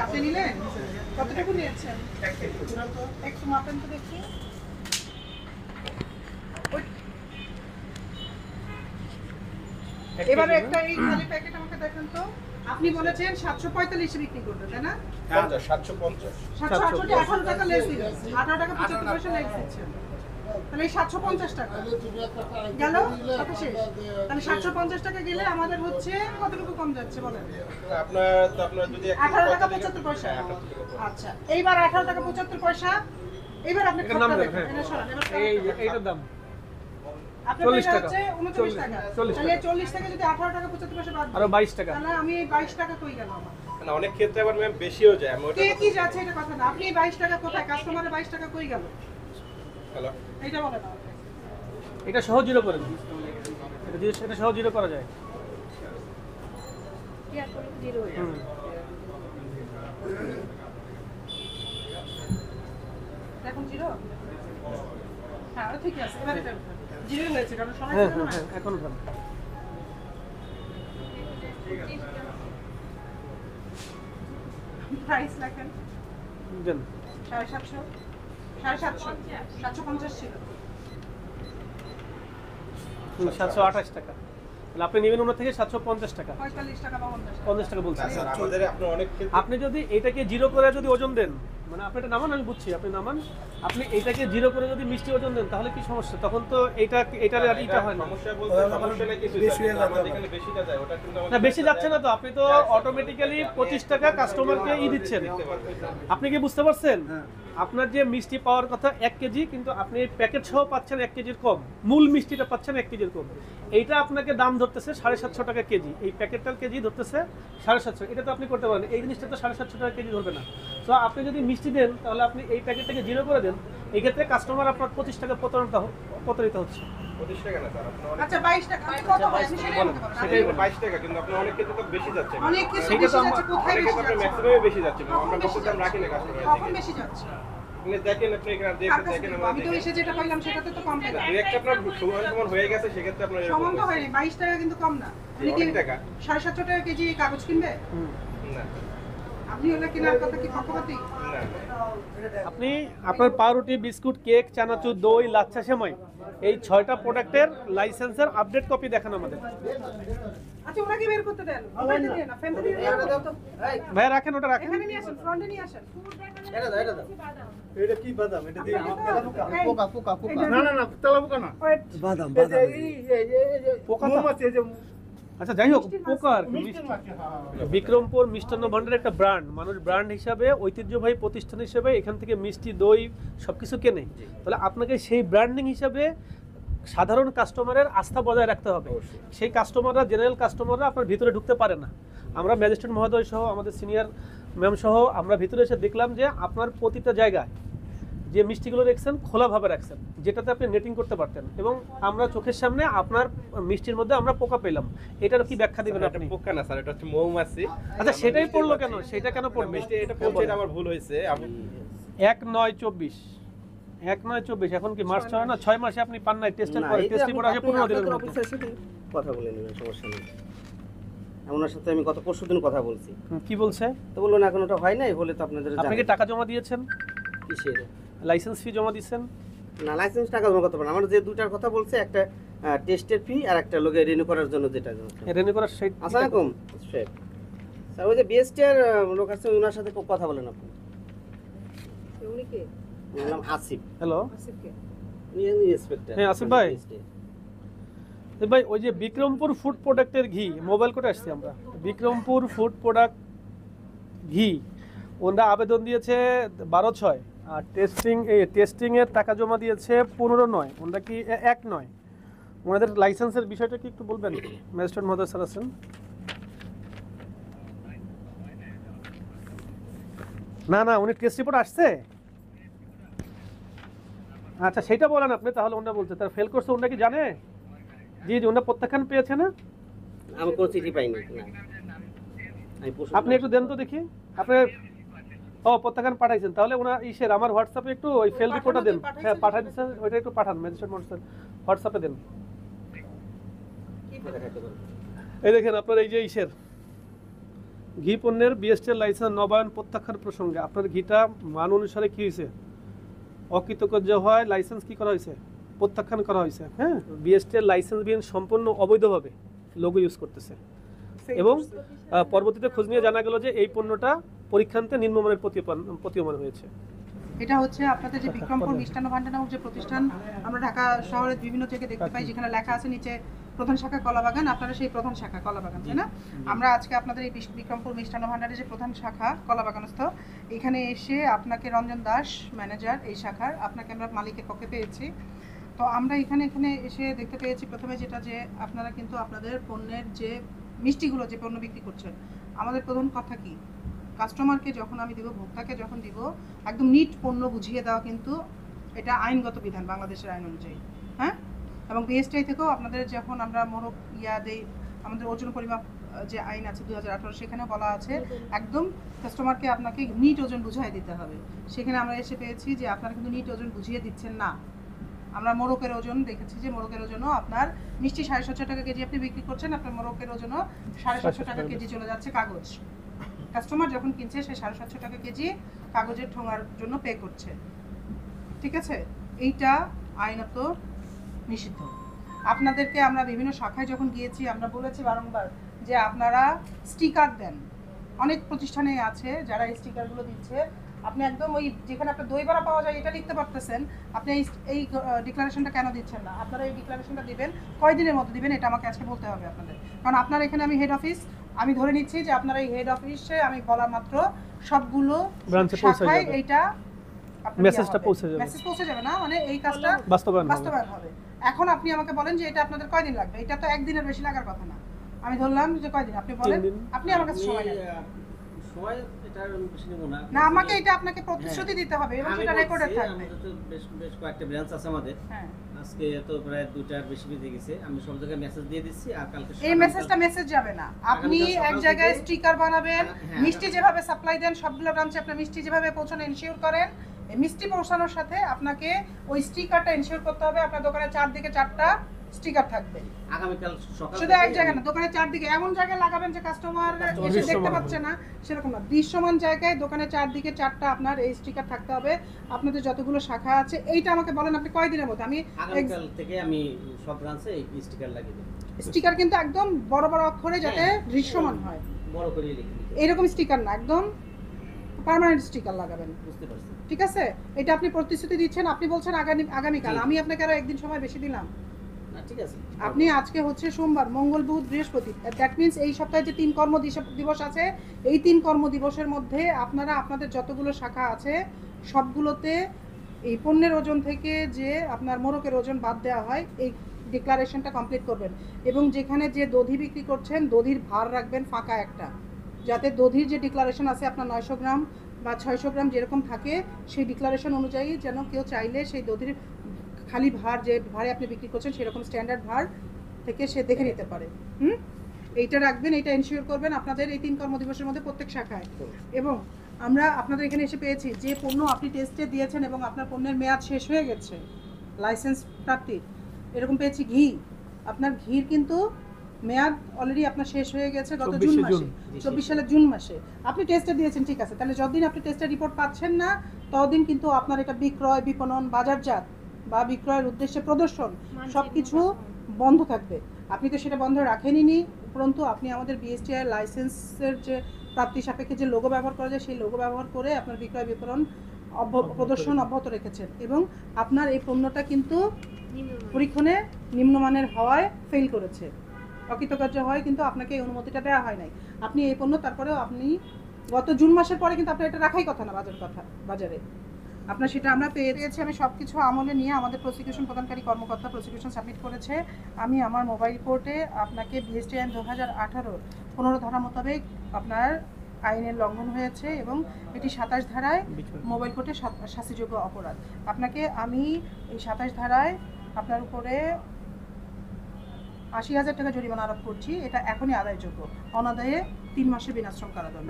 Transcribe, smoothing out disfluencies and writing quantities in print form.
আপনি নিলেন কতটুকু নিয়েছেন? একটু মাপেন তো দেখি। এবারে একটা এই খালি প্যাকেট আমাকে দেখান তো। আপনি বলেছেন 745 বিক্রি করবেন, তাই না? 750 768 18 টাকা লেস দিবেন, 18 টাকা 75 পয়সা লেস দিচ্ছেন, তাহলে এই 750 টাকা গেল, কত শেষ? তাহলে 750 টাকা গেলে আমাদের হচ্ছে কতটুকু কম যাচ্ছে বলেন? আপনার যদি 18 টাকা 75 পয়সা। আচ্ছা, এইবার 18 টাকা 75 পয়সা। এবার আপনি এটার নাম খাতা দেন, দেখেন, হ্যাঁ। এটা সরান, এবার এইটার দাম আপনার 40 এটা টাকা। হচ্ছে 39 টাকা। 40 তাহলে টাকা। 40 টাকা যদি 18 টাকা 75 পয়সা বাদ দিই, আরো 22 টাকা। তাহলে আমি এই 22 টাকা কই গেল আমার? না, অনেক ক্ষেত্রে আবার ম্যাম বেশিও যায়। আমি ওটা কে কি যাচ্ছে এটা কথা না, আপনি এই 22 টাকা কোথায়, কাস্টমারের 22 টাকা কই গেল? হ্যালো, এইটা বলেন আমাকে। এটা সহজ জিরো করে দিন। এটা সহজ জিরো করা যায়। কি আর করে জিরো হয়ে হুম। এখন জিরো? হ্যাঁ, ওটা ঠিকই আছে। এবার এটা জিরো হয়েছে কারণ সময় হ্যাঁ ছিল হ্যাঁ না। হ্যাঁ, এখন ভালো। প্রাইস লেখেন দেন 750, 750, 750 ছিল। 728 টাকা। তাহলে আপনি নেবেন ওনার থেকে 750 টাকা। 45 টাকা বা 50 টাকা। 50 টাকা বলছি। না স্যার, আমাদের আপনার অনেক ক্ষেত্রে আপনি যদি এটাকে জিরো করে যদি ওজন দেন, মানে আপনি এটা নামান, আমি বুঝছি আপনি নামান, আপনি এটাকে জিরো করে যদি মিষ্টি ওজন দেন তাহলে কি সমস্যা? তখন তো এটার আর এটা হয় না। সমস্যা বলতে সমস্যা নাই কিছু, আমাদের যেখানে বেশিটা যায় ওটা কিন্তু না, বেশি যাচ্ছে না তো, আপনি তো অটোমেটিক্যালি 25 টাকা কাস্টমারকে দিচ্ছেন। আপনি কি বুঝতে পারছেন? আপনার যে মিষ্টি পাওয়ার কথা 1 কেজি, কিন্তু আপনি প্যাকেট সহ পাচ্ছেন 1 কেজির কম, মূল মিষ্টিটা পাচ্ছেন 1 কেজির কম। এইটা আপনাকে দাম ধরতেছে 750 টাকা কেজি, এই প্যাকেটটার কেজি ধরতেছে 750। এটা তো আপনি করতে পারেন, এই জিনিসটা তো 750 টাকা কেজি ধরবে না। তো আপনি যদি মিষ্টি দেন তাহলে আপনি এই প্যাকেটটাকে জিরো করে দেন, এই ক্ষেত্রে কাস্টমার আপনার 25 টাকা প্রতারিত হচ্ছে। 25 টাকা না স্যার, আপনার আচ্ছা 22 টাকা। আমি কত হয় আমি সেটাই বলতে পারবো। সেটাই 22 টাকা, কিন্তু আপনার অনেক ক্ষেত্রে তো বেশি যাচ্ছে। অনেক কিছু সেটা বেশি তো যাচ্ছে, কোথায় অনেক বেশি ক্ষেত্রে আপনার যাচ্ছে? ম্যাক্সিমামই বেশি যাচ্ছে। কখন আমরা বেশি কত দাম রাখি না যাচ্ছে? কাস্টমার কখন বেশি যাচ্ছে? আপনি দেখেন, আপনি এখানে কার কাছে দেখেন দেখবো? আমি তো এসে যেটা পাইলাম সেটাতে তো কম পেলাম। দুই একটা আপনার সমান হয়ে গেছে, সেক্ষেত্রে আপনার এরকম সমান তো হয়নি, 22 টাকা কিন্তু কম না। আপনি কি অনেক টাকা। 750 টাকা কেজি কাগজ কিনবে? না আপনি হলে কেনার কথা কি পক্ষপাতী? না আপনি আপনার পাউরুটি, বিস্কুট, কেক, চানাচুর, দই, লাচ্ছা, সেমাই, এই 6টা প্রোডাক্টের লাইসেন্সের আপডেট কপি দেখান আমাদের। আচ্ছা ওনাকে বের করতে দেন, মোবাইলটা দিয়ে না, ফ্যানটা দিয়ে দাও। ভাই রাখেন, ওটা রাখেন। এখানে নিয়ে আসেন, ফ্রন্টে নিয়ে আসেন। এটা কি বাদাম? এটা দিয়ে এই, পোকা পোকা পোকা। এই যে- না না না, তেলা পোকা না। ওয়েট, বাদাম বাদাম। এই যে পোকা তো- মৌমাছি, এই যে আচ্ছা যাই হোক, পোকার মিষ্টির মাছি, হ্যাঁ। বিক্রমপুর মিষ্টান্ন ভান্ডারের একটা ব্র্যান্ড, মানুষ ব্র্যান্ড হিসাবে, ঐতিহ্যবাহী প্রতিষ্ঠান হিসেবে এখান থেকে মিষ্টি, দই সবকিছু কেনে। তাহলে আপনাকে সেই ব্র্যান্ডিং হিসাবে সাধারণ কাস্টমারের আস্থা বজায় রাখতে হবে। সেই কাস্টমাররা, জেনারেল কাস্টমাররা আপনার ভিতরে ঢুকতে পারে না। আমরা ম্যাজিস্ট্রেট মহোদয় সহ আমাদের সিনিয়র ম্যাম সহ আমরা ভিতরে এসে দেখলাম যে আপনার প্রতিটা জায়গায় যে মিষ্টিগুলো রাখছেন খোলাভাবে রাখছেন, যেটাতে আপনি নেটিং করতে পারতেন, এবং আমরা চোখের সামনে আপনার মিষ্টির মধ্যে আমরা পোকা পেলাম। এটার কি ব্যাখ্যা দিবেন এটা আপনি? পোকা না স্যার, এটা হচ্ছে মৌমাছি। আচ্ছা সেটাই পড়লো কেন? সেটা কেন পড়বে? মিষ্টি এটা পড়ছে, এটা আমার ভুল হয়েছে। 1/9/24 1/9/24 এখন কি মার্চ হয় না? 6 মাসে আপনি পান নাই, টেস্টের পরে টেস্ট রিপোর্ট আসে 15 দিনের মধ্যে। অফিসের সাথে কথা বলে নেবেন, সমস্যা নেই। ওনার সাথে আমি গত পরশুদিন কথা বলছি, কি বলছে? তো বললো না এখন ওটা হয় নাই, হলে তো আপনাদের আপনি কি টাকা জমা দিয়েছেন? কিসের লাইসেন্স ফি জমা দিয়েছেন? না, লাইসেন্স টাকা জমা করতে পারেন। আমার যে দুটার কথা বলছে, একটা টেস্টের ফি আর একটা লোকে রিনিউ করার জন্য যেটা রেনি করার সেই আসসালামাইকুম শেখ স্যার, ওই যে বিএসটি আর লোক আছে, ওনার সাথে খুব কথা বলেন আপনি। উনি কে? ওনার নাম আসিফ, হ্যালো আসিফ কে? উনি ইন্সপেক্টর। হ্যাঁ, আসিফ ভাই। ভাই ওই যে বিক্রমপুর ফুড প্রোডাক্টের ঘি মোবাইল কোর্টে আসছি আমরা, বিক্রমপুর ফুড প্রোডাক্ট ঘি, ওরা আবেদন দিয়েছে 12/6, আর টেস্টিংয়ের টাকা জমা দিয়েছে 15/9। ওরা কি 1/9? ওনাদের লাইসেন্সের বিষয়টা কি একটু বলবেন? ম্যাজিস্ট্রেট মহোদয় স্যার আছেন? না না, উনি টেস্ট রিপোর্ট আসছে। আচ্ছা সেটা বলেন আপনি, তাহলে ওনারা বলছে তার ফেল করছে, ওনারা কি জানে? জি জি, ওনারা প্রত্যাখ্যান পেয়েছে না? আমি কোনো চিঠি পাইনি না। আমি আপনি একটু দেন তো দেখি। আপনি প্রত্যাখ্যান পাঠাইছেন, তাহলে ওনার ইসের আমার হোয়াটসঅ্যাপে একটু ওই ফেল রিপোর্টটা দেন। হ্যাঁ পাঠাই দিচ্ছেন, ওইটা একটু পাঠান ম্যাজিস্ট্রেট মহোদয় হোয়াটসঅ্যাপে দেন। এই দেখেন আপনার এই যে ইসের ঘি পণ্যের বিএসটিআই লাইসেন্স নবায়ন প্রত্যাখ্যান প্রসঙ্গে আপনার ঘিটা মান অনুসারে কি হয়েছে, অকৃতকার্য হয়, লাইসেন্স কি করা হয়েছে, প্রত্যাখ্যান করা হয়েছে। হ্যাঁ, বিএসটিআই লাইসেন্স বিহীন সম্পূর্ণ অবৈধভাবে লোগো ইউজ করতেছে এবং পরবর্তীতে খোঁজ নিয়ে জানা গেল যে এই পণ্যটা পরীক্ষান্তে নিম্নমানের প্রতীয়মান হয়েছে। এটা হচ্ছে আপনাদের যে বিক্রমপুর মিষ্টান্ন ভান্ডার নামক যে প্রতিষ্ঠান আমরা ঢাকা শহরের বিভিন্ন জায়গায় দেখতে পাই, যেখানে লেখা আছে নিচে প্রধান শাখা কলাবাগান, আপনারা সেই প্রধান শাখা কলাবাগান, তাই না? আমরা আজকে আপনাদের এই বিক্রমপুর মিষ্টান্ন ভান্ডারের যে প্রধান শাখা কলাবাগানস্থ, এখানে এসে আপনাকে রঞ্জন দাস ম্যানেজার এই শাখার, আপনাকে আমরা মালিকের পক্ষে পেয়েছি। তো আমরা এখানে এসে দেখতে পেয়েছি প্রথমে যেটা, যে আপনারা কিন্তু আপনাদের পণ্যের যে মিষ্টিগুলো যে পণ্য বিক্রি করছেন, আমাদের প্রধান কথা কি, কাস্টমারকে যখন আমি দিব, ভোক্তাকে যখন দিব, একদম নিট পণ্য বুঝিয়ে দেওয়া, কিন্তু এটা আইনগত বিধান বাংলাদেশের আইন অনুযায়ী। হ্যাঁ, এবং বিএসটিআই থেকেও আপনাদের যখন আমরা মোড়ক দেই, আমাদের ওজন পরিমাপ যে আইন আছে 2018, সেখানে বলা আছে একদম কাস্টমারকে আপনাকে নিট ওজন বুঝিয়ে দিতে হবে। সেখানে আমরা এসে পেয়েছি যে আপনারা কিন্তু নিট ওজন বুঝিয়ে দিচ্ছেন না। আমরা মোড়কের ওজন দেখেছি যে মোড়কের ওজনও আপনার মিষ্টি 750 টাকা কেজি আপনি বিক্রি করছেন, আপনার মোড়কের ওজনও 750 টাকা কেজি চলে যাচ্ছে কাগজ। কাস্টমার যখন কিনছে সে 750 টাকা কেজি কাগজের ঠোঙার জন্য পে করছে। ঠিক আছে, এইটা আইনত নিষিদ্ধ। আপনাদেরকে আমরা বিভিন্ন শাখায় যখন গিয়েছি আমরা বলেছি বারংবার যে আপনারা স্টিকার দেন। অনেক প্রতিষ্ঠানে আছে যারা এই স্টিকারগুলো দিচ্ছে, আপনি একদম ওই যেখানে আপনার দই বড়া পাওয়া যায় এটা লিখতে পারতেছেন, আপনি এই ডিক্লারেশনটা কেন দিচ্ছেন না? আপনারা এই ডিক্লারেশনটা দিবেন, কয়দিনের মধ্যে দিবেন এটা আমাকে আজকে বলতে হবে আপনাদের। কারণ আপনার এখানে আমি হেড অফিস, আমি ধরে নিচ্ছি যে আপনারা এই হেড অফিসে আমি বলা মাত্র সবগুলো শাখায় এইটা মেসেজটা পৌঁছে যাবে, মেসেজ পৌঁছে যাবে না, মানে এই কাজটা বাস্তবায়ন হবে। এখন আপনি আমাকে বলেন যে এটা আপনাদের কয়দিন লাগবে? এটা তো একদিনের বেশি লাগার কথা না। আমি ধরলাম যে কয়দিন, আপনি বলেন, আপনি আমার কাছে সময় নেন। সময় এটা বেশি নেব না, না আমাকে এটা আপনাকে প্রতিশ্রুতি দিতে হবে এবং সেটা রেকর্ডে থাকবে। আমাদের তো বেশ কয়েকটা ব্রাঞ্চ আছে আমাদের। হ্যাঁ, আজকে তো প্রায় 2টার বেশি বেজে গেছে, আমি সব জায়গায় মেসেজ দিয়ে দিচ্ছি। আর কালকে এই মেসেজটা মেসেজ যাবে না, আপনি এক জায়গায় স্টিকার বানাবেন, মিষ্টি যেভাবে সাপ্লাই দেন সবগুলো ব্রাঞ্চে আপনি মিষ্টি যেভাবে পৌঁছানো এনশিওর করেন, এই মিষ্টি পৌঁছানোর সাথে আপনাকে ওই স্টিকারটা এনশিওর করতে হবে। আপনার দোকানে চারদিকে 4টা স্টিকার থাকবে, আগামীকাল সকালে শুধু এক জায়গায় না, দোকানে চারদিকে এমন জায়গায় লাগাবেন যে কাস্টমার এসে দেখতে পাচ্ছে না, সেরকম না, দৃশ্যমান জায়গায় দোকানে চারদিকে 4টা আপনার এই স্টিকার থাকতে হবে। আপনাদের যতগুলো শাখা আছে এইটা আমাকে বলেন আপনি কয়দিনের মধ্যে? আমি আগামীকাল থেকে আমি সব ব্রাঞ্চে এই স্টিকার লাগিয়ে দেব। স্টিকার কিন্তু একদম বড় বড় অক্ষরে যাতে দৃশ্যমান হয়, বড় করে লিখে দিই, এরকম স্টিকার না, একদম পার্মানেন্ট স্টিকার লাগাবেন। বুঝতে পারছি। ঠিক আছে, এটা আপনি প্রতিশ্রুতি দিচ্ছেন, আপনি বলছেন আগামীকাল, আমি আপনাকে আরো একদিন সময় বেশি দিলাম। না ঠিক আছে, আপনি আজকে হচ্ছে সোমবার, মঙ্গল, বুধ, বৃহস্পতি, দ্যাট মিন্স এই সপ্তাহে যে 3 কর্মদিবস আছে, এই 3 কর্মদিবসের মধ্যে আপনারা আপনাদের যতগুলো শাখা আছে সবগুলোতে এই পণ্যের ওজন থেকে যে আপনার মোড়কের ওজন বাদ দেওয়া হয় এই ডিক্লারেশনটা কমপ্লিট করবেন। এবং যেখানে যে দধি বিক্রি করছেন দধির ভার রাখবেন ফাঁকা একটা, যাতে দধির যে ডিক্লারেশন আছে আপনার 900 গ্রাম বা 600 গ্রাম যেরকম থাকে, সেই ডিক্লারেশন অনুযায়ী যেন কেউ চাইলে সেই দধির খালি ভার যে ভারে আপনি বিক্রি করছেন সেরকম স্ট্যান্ডার্ড ভার থেকে সে দেখে নিতে পারে। এইটা রাখবেন, এইটা এনশিওর করবেন আপনাদের এই 3 কর্মদিবসের মধ্যে প্রত্যেক শাখায়। এবং আমরা আপনাদের এখানে এসে পেয়েছি যে পণ্য আপনি টেস্টে দিয়েছেন এবং আপনার পণ্যের মেয়াদ শেষ হয়ে গেছে লাইসেন্স প্রাপ্তির, এরকম পেয়েছি ঘি, আপনার ঘির কিন্তু মেয়াদ অলরেডি আপনার শেষ হয়ে গেছে গত জুন মাসে, 24 সালের জুন মাসে আপনি টেস্টে দিয়েছেন। ঠিক আছে, তাহলে যতদিন আপনি টেস্টের রিপোর্ট পাচ্ছেন না ততদিন কিন্তু আপনার এটা বিক্রয়, বিপণন, বাজারজাত বা বিক্রয়ের উদ্দেশ্যে প্রদর্শন সবকিছু বন্ধ থাকবে। আপনি তো সেটা বন্ধ রাখেনই, উপরন্তু আপনি আমাদের বিএসটিআই লাইসেন্সের যে প্রাপ্তি সাপেক্ষে যে লোগো ব্যবহার করা যায় সেই লোগো ব্যবহার করে আপনার বিক্রয়, বিপণন, প্রদর্শন অব্যাহত রেখেছেন এবং আপনার এই পণ্যটা কিন্তু পরীক্ষণে নিম্নমানের হওয়ায় ফেল করেছে, অকৃতকার্য হয়, কিন্তু আপনাকে এই অনুমতিটা দেওয়া হয় নাই। আপনি এই পণ্য তারপরেও আপনি গত জুন মাসের পরে কিন্তু আপনার এটা রাখাই কথা না বাজারে, আপনার সেটা আমরা পেয়েছি। আমি সব কিছু আমলে নিয়ে আমাদের প্রসিকিউশন প্রদানকারী কর্মকর্তা প্রসিকিউশন সাবমিট করেছে। আমি আমার মোবাইল কোর্টে আপনাকে বিএসটি আইন 2018 15 ধারা মোতাবেক আপনার আইনের লঙ্ঘন হয়েছে এবং এটি 27 ধারায় মোবাইল কোর্টে শাস্তিযোগ্য অপরাধ। আপনাকে আমি এই 27 ধারায় আপনার উপরে 80,000 টাকা জরিমানা আরোপ করছি, এটা এখনই আদায়যোগ্য, অনাদায়ে 3 মাসের বিনাশ্রম কারাদণ্ড।